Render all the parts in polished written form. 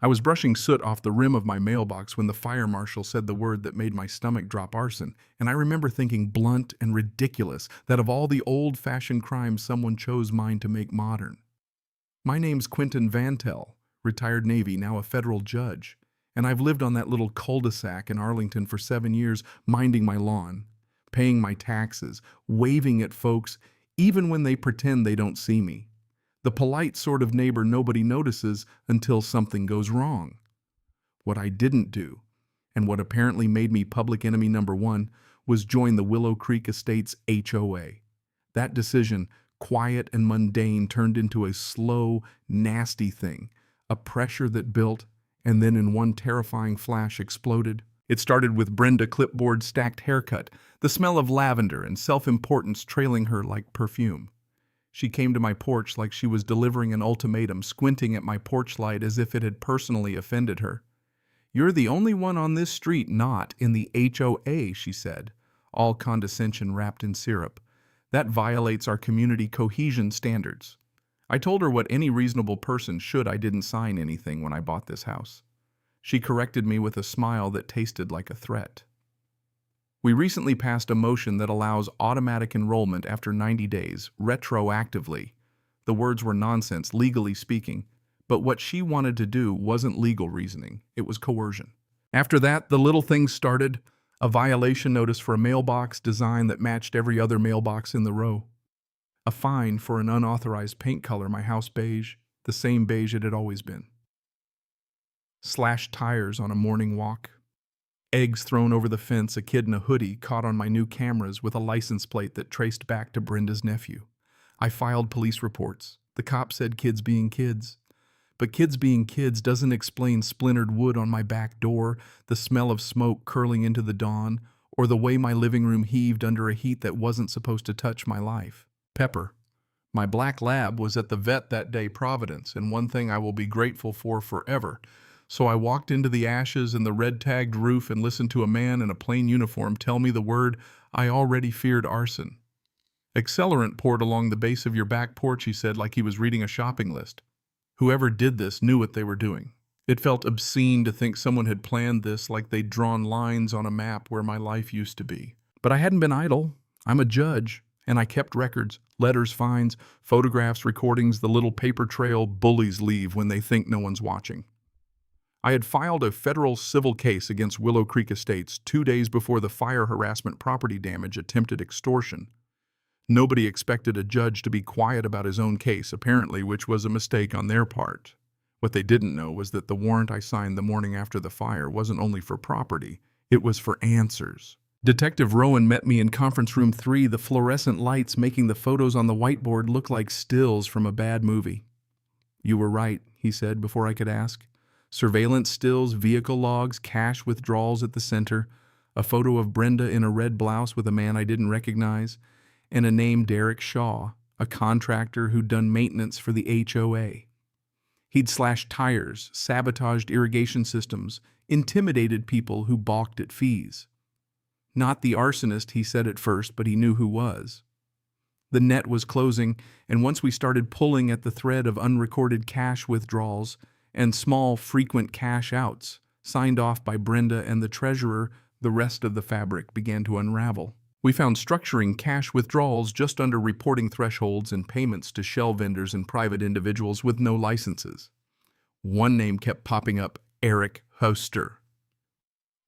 I was brushing soot off the rim of my mailbox when the fire marshal said the word that made my stomach drop: arson, and I remember thinking, blunt and ridiculous, that of all the old-fashioned crimes someone chose mine to make modern. My name's Quentin Vantel, retired Navy, now a federal judge, and I've lived on that little cul-de-sac in Arlington for 7 years, minding my lawn, paying my taxes, waving at folks, even when they pretend they don't see me. The polite sort of neighbor nobody notices until something goes wrong. What I didn't do, and what apparently made me public enemy number one, was join the Willow Creek Estates HOA. That decision, quiet and mundane, turned into a slow, nasty thing, a pressure that built and then in one terrifying flash exploded. It started with Brenda clipboard stacked haircut, the smell of lavender and self-importance trailing her like perfume. She came to my porch like she was delivering an ultimatum, squinting at my porch light as if it had personally offended her. "You're the only one on this street not in the HOA," she said, all condescension wrapped in syrup. "That violates our community cohesion standards." I told her what any reasonable person should. I didn't sign anything when I bought this house. She corrected me with a smile that tasted like a threat. "We recently passed a motion that allows automatic enrollment after 90 days, retroactively." The words were nonsense, legally speaking, but what she wanted to do wasn't legal reasoning, it was coercion. After that, the little things started: a violation notice for a mailbox design that matched every other mailbox in the row, a fine for an unauthorized paint color, my house beige, the same beige it had always been, slashed tires on a morning walk, eggs thrown over the fence, a kid in a hoodie caught on my new cameras with a license plate that traced back to Brenda's nephew. I filed police reports. The cop said kids being kids. But kids being kids doesn't explain splintered wood on my back door, the smell of smoke curling into the dawn, or the way my living room heaved under a heat that wasn't supposed to touch my life. Pepper, my black lab, was at the vet that day, Providence, and one thing I will be grateful for forever. So I walked into the ashes and the red-tagged roof and listened to a man in a plain uniform tell me the word I already feared: arson. "Accelerant poured along the base of your back porch," he said, like he was reading a shopping list. Whoever did this knew what they were doing. It felt obscene to think someone had planned this, like they'd drawn lines on a map where my life used to be. But I hadn't been idle. I'm a judge, and I kept records: letters, fines, photographs, recordings, the little paper trail bullies leave when they think no one's watching. I had filed a federal civil case against Willow Creek Estates 2 days before the fire harassment, property damage, attempted extortion. Nobody expected a judge to be quiet about his own case, apparently, which was a mistake on their part. What they didn't know was that the warrant I signed the morning after the fire wasn't only for property, it was for answers. Detective Rowan met me in conference room 3, the fluorescent lights making the photos on the whiteboard look like stills from a bad movie. "You were right," he said before I could ask. "Surveillance stills, vehicle logs, cash withdrawals at the center, a photo of Brenda in a red blouse with a man I didn't recognize, and a name: Derek Shaw, a contractor who'd done maintenance for the HOA. He'd slashed tires, sabotaged irrigation systems, intimidated people who balked at fees. Not the arsonist, he said at first, but he knew who was. The net was closing, and once we started pulling at the thread of unrecorded cash withdrawals and small, frequent cash outs, signed off by Brenda and the treasurer, the rest of the fabric began to unravel. We found structuring cash withdrawals just under reporting thresholds and payments to shell vendors and private individuals with no licenses. One name kept popping up: Eric Hoster.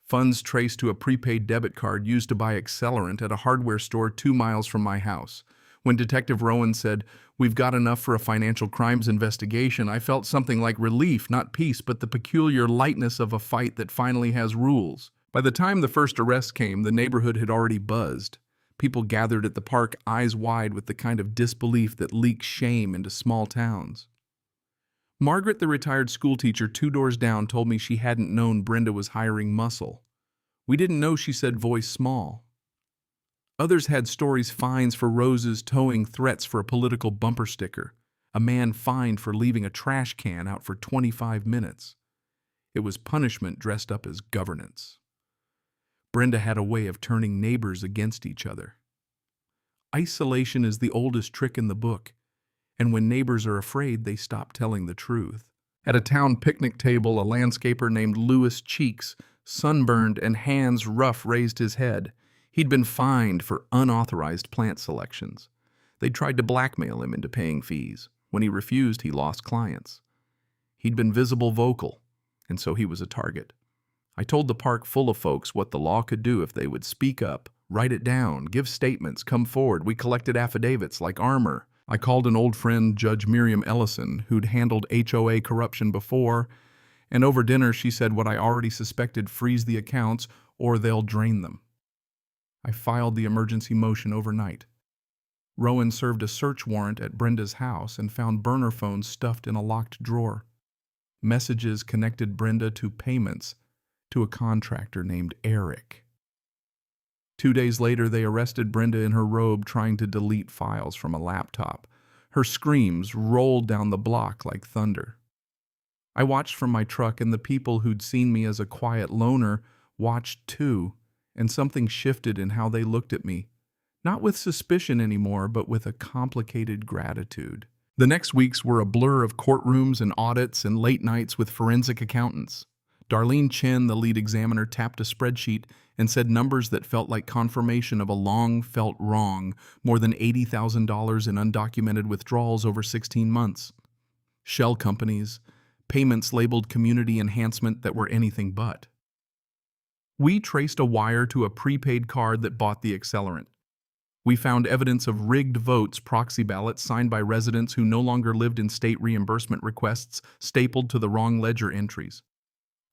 Funds traced to a prepaid debit card used to buy accelerant at a hardware store 2 miles from my house. When Detective Rowan said, "We've got enough for a financial crimes investigation," I felt something like relief, not peace, but the peculiar lightness of a fight that finally has rules. By the time the first arrest came, the neighborhood had already buzzed. People gathered at the park, eyes wide with the kind of disbelief that leaks shame into small towns. Margaret, the retired schoolteacher 2 doors down, told me she hadn't known Brenda was hiring muscle. "We didn't know," she said, voice small. Others had stories: fines for roses, towing, threats for a political bumper sticker, a man fined for leaving a trash can out for 25 minutes. It was punishment dressed up as governance. Brenda had a way of turning neighbors against each other. Isolation is the oldest trick in the book, and when neighbors are afraid, they stop telling the truth. At a town picnic table, a landscaper named Louis Cheeks, sunburned and hands rough, raised his head. He'd been fined for unauthorized plant selections. They'd tried to blackmail him into paying fees. When he refused, he lost clients. He'd been visible vocal, and so he was a target. I told the park full of folks what the law could do if they would speak up, write it down, give statements, come forward. We collected affidavits like armor. I called an old friend, Judge Miriam Ellison, who'd handled HOA corruption before, and over dinner she said what I already suspected: freeze the accounts or they'll drain them. I filed the emergency motion overnight. Rowan served a search warrant at Brenda's house and found burner phones stuffed in a locked drawer. Messages connected Brenda to payments to a contractor named Eric. 2 days later, they arrested Brenda in her robe trying to delete files from a laptop. Her screams rolled down the block like thunder. I watched from my truck, and the people who'd seen me as a quiet loner watched too, and something shifted in how they looked at me. Not with suspicion anymore, but with a complicated gratitude. The next weeks were a blur of courtrooms and audits and late nights with forensic accountants. Darlene Chen, the lead examiner, tapped a spreadsheet and said numbers that felt like confirmation of a long-felt wrong: more than $80,000 in undocumented withdrawals over 16 months. Shell companies, payments labeled community enhancement that were anything but. We traced a wire to a prepaid card that bought the accelerant. We found evidence of rigged votes, proxy ballots signed by residents who no longer lived in state reimbursement requests stapled to the wrong ledger entries.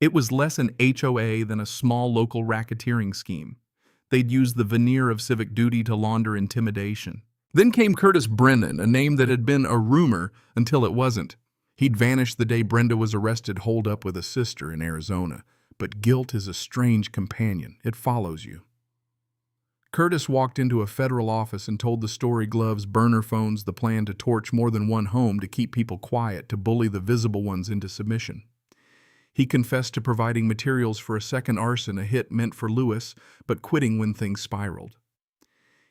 It was less an HOA than a small local racketeering scheme. They'd used the veneer of civic duty to launder intimidation. Then came Curtis Brennan, a name that had been a rumor until it wasn't. He'd vanished the day Brenda was arrested, holed up with a sister in Arizona. But guilt is a strange companion. It follows you. Curtis walked into a federal office and told the story: gloves, burner phones, the plan to torch more than one home to keep people quiet, to bully the visible ones into submission. He confessed to providing materials for a second arson, a hit meant for Louis, but quitting when things spiraled.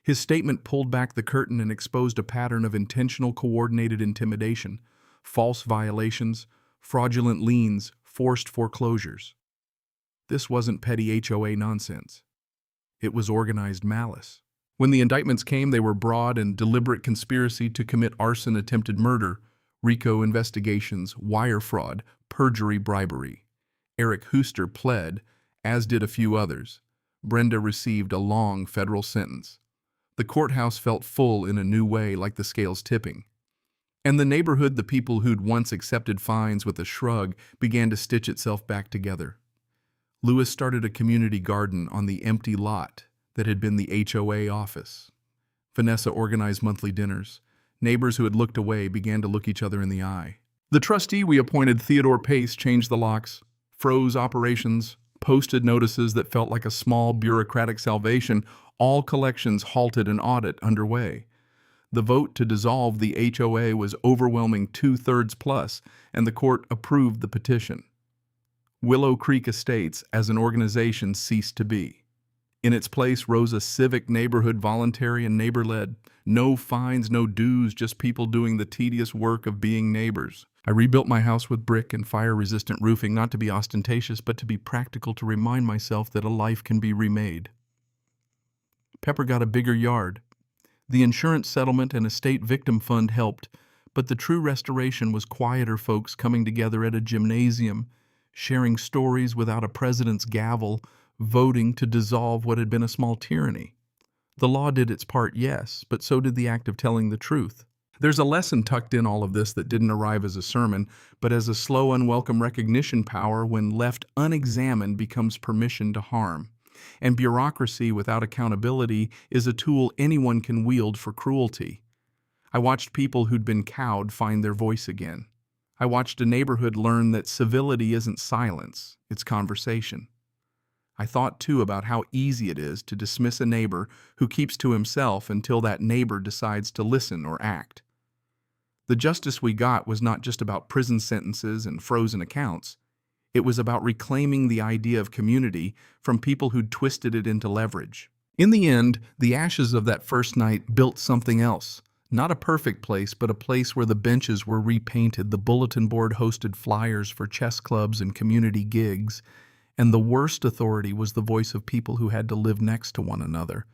His statement pulled back the curtain and exposed a pattern of intentional, coordinated intimidation, false violations, fraudulent liens, forced foreclosures. This wasn't petty HOA nonsense. It was organized malice. When the indictments came, they were broad and deliberate: conspiracy to commit arson, attempted murder, RICO investigations, wire fraud, perjury, bribery. Eric Hooster pled, as did a few others. Brenda received a long federal sentence. The courthouse felt full in a new way, like the scales tipping. And the neighborhood, the people who'd once accepted fines with a shrug, began to stitch itself back together. Louis started a community garden on the empty lot that had been the HOA office. Vanessa organized monthly dinners. Neighbors who had looked away began to look each other in the eye. The trustee we appointed, Theodore Pace, changed the locks, froze operations, posted notices that felt like a small bureaucratic salvation. All collections halted, an audit underway. The vote to dissolve the HOA was overwhelming, 2/3 plus, and the court approved the petition. Willow Creek Estates, as an organization, ceased to be. In its place rose a civic neighborhood, voluntary and neighbor-led. No fines, no dues, just people doing the tedious work of being neighbors. I rebuilt my house with brick and fire-resistant roofing, not to be ostentatious, but to be practical, to remind myself that a life can be remade. Pepper got a bigger yard. The insurance settlement and estate victim fund helped, but the true restoration was quieter folks coming together at a gymnasium, sharing stories without a president's gavel, voting to dissolve what had been a small tyranny. The law did its part, yes, but so did the act of telling the truth. There's a lesson tucked in all of this that didn't arrive as a sermon, but as a slow, unwelcome recognition. Power, when left unexamined, becomes permission to harm. And bureaucracy without accountability is a tool anyone can wield for cruelty. I watched people who'd been cowed find their voice again. I watched a neighborhood learn that civility isn't silence, it's conversation. I thought, too, about how easy it is to dismiss a neighbor who keeps to himself until that neighbor decides to listen or act. The justice we got was not just about prison sentences and frozen accounts. It was about reclaiming the idea of community from people who'd twisted it into leverage. In the end, the ashes of that first night built something else. Not a perfect place, but a place where the benches were repainted, the bulletin board hosted flyers for chess clubs and community gigs, and the worst authority was the voice of people who had to live next to one another.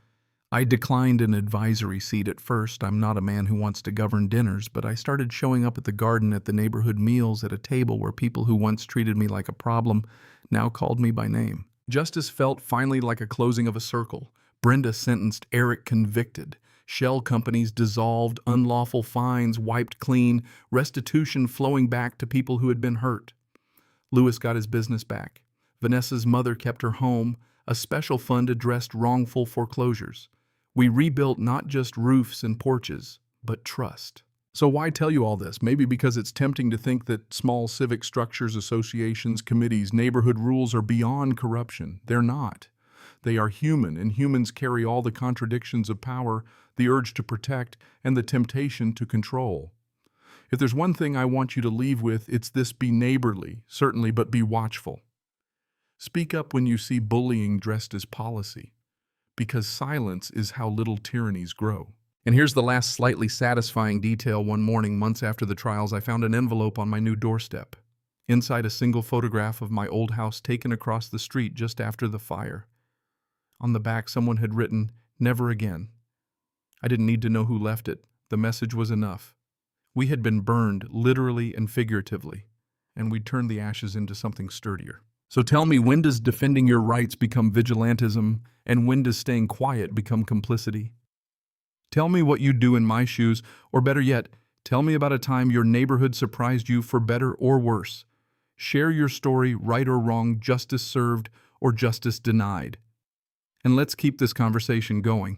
I declined an advisory seat at first. I'm not a man who wants to govern dinners, but I started showing up at the garden at the neighborhood meals at a table where people who once treated me like a problem now called me by name. Justice felt finally like a closing of a circle. Brenda sentenced, Eric convicted. Shell companies dissolved, unlawful fines wiped clean, restitution flowing back to people who had been hurt. Lewis got his business back. Vanessa's mother kept her home. A special fund addressed wrongful foreclosures. We rebuilt not just roofs and porches, but trust. So why tell you all this? Maybe because it's tempting to think that small civic structures, associations, committees, neighborhood rules are beyond corruption. They're not. They are human, and humans carry all the contradictions of power, the urge to protect, and the temptation to control. If there's one thing I want you to leave with, it's this: be neighborly, certainly, but be watchful. Speak up when you see bullying dressed as policy, because silence is how little tyrannies grow. And here's the last slightly satisfying detail. One morning, months after the trials, I found an envelope on my new doorstep. Inside, a single photograph of my old house taken across the street just after the fire. On the back, someone had written, "Never again." I didn't need to know who left it. The message was enough. We had been burned, literally and figuratively, and we'd turned the ashes into something sturdier. So tell me, when does defending your rights become vigilantism, and when does staying quiet become complicity? Tell me what you'd do in my shoes, or better yet, tell me about a time your neighborhood surprised you for better or worse. Share your story, right or wrong, justice served or justice denied. And let's keep this conversation going.